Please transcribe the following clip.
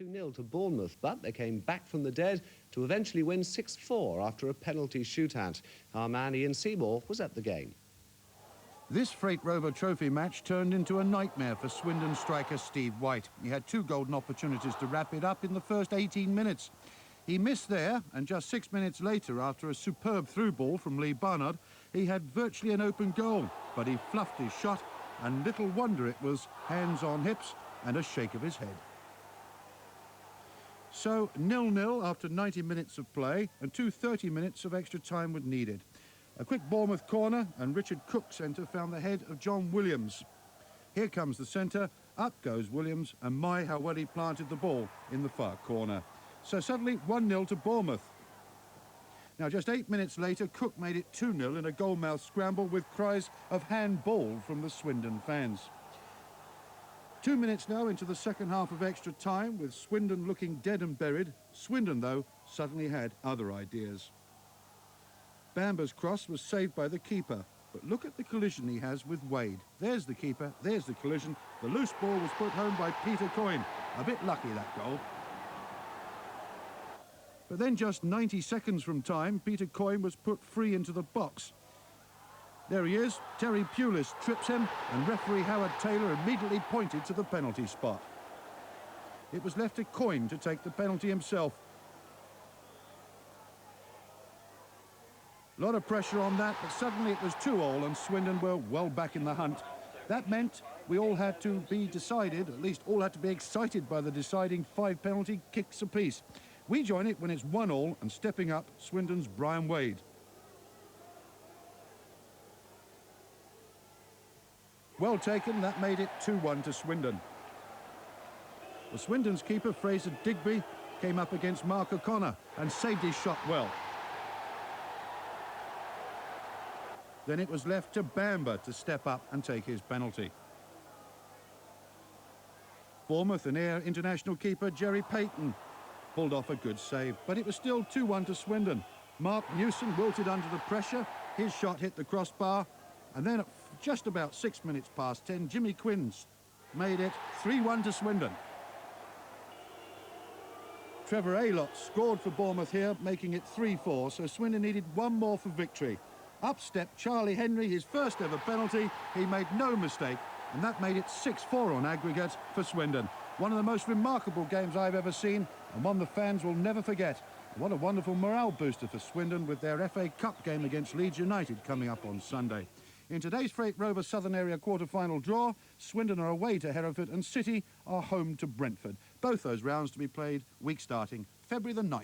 2-0 to Bournemouth, but they came back from the dead to eventually win 6-4 after a penalty shootout. Our man Ian Seymour was at the game. This Freight Rover Trophy match turned into a nightmare for Swindon striker Steve White. He had two golden opportunities to wrap it up in the first 18 minutes. He missed there, and just 6 minutes later, after a superb through ball from Lee Barnard, he had virtually an open goal, but he fluffed his shot, and little wonder it was hands on hips and a shake of his head. So 0-0 after 90 minutes of play, and 30 minutes of extra time were needed. A quick Bournemouth corner, and Richard Cook's centre found the head of John Williams. Here comes the centre, up goes Williams, and my, how well he planted the ball in the far corner. So suddenly 1-0 to Bournemouth. Now just 8 minutes later, Cook made it 2-0 in a goal-mouth scramble with cries of handball from the Swindon fans. 2 minutes now into the second half of extra time, with Swindon looking dead and buried. Swindon, though, suddenly had other ideas. Bamber's cross was saved by the keeper, but look at the collision he has with Wade. There's the keeper, there's the collision. The loose ball was put home by Peter Coyne. A bit lucky, that goal. But then just 90 seconds from time, Peter Coyne was put free into the box. There he is. Terry Pulis trips him, and referee Howard Taylor immediately pointed to the penalty spot. It was left to Coyne to take the penalty himself. A lot of pressure on that, but suddenly it was 2-2 and Swindon were well back in the hunt. That meant we all had to be decided, at least all had to be excited by the deciding 5 penalty kicks apiece. We join it when it's 1-1 and stepping up, Swindon's Brian Wade. Well taken, that made it 2-1 to Swindon. The Swindon's keeper, Fraser Digby, came up against Mark O'Connor and saved his shot well. Then it was left to Bamber to step up and take his penalty. Bournemouth and Ayr international keeper Jerry Payton pulled off a good save, but it was still 2-1 to Swindon. Mark Newson wilted under the pressure, his shot hit the crossbar, and then at just about 6 minutes past 10, Jimmy Quinns made it 3-1 to Swindon. Trevor Aylott scored for Bournemouth here, making it 3-4, so Swindon needed one more for victory. Up stepped Charlie Henry, his first ever penalty. He made no mistake, and that made it 6-4 on aggregate for Swindon. One of the most remarkable games I've ever seen, and one the fans will never forget. What a wonderful morale booster for Swindon with their FA Cup game against Leeds United coming up on Sunday. In today's Freight Rover Southern Area quarter-final draw, Swindon are away to Hereford and City are home to Brentford. Both those rounds to be played week starting February the 9th.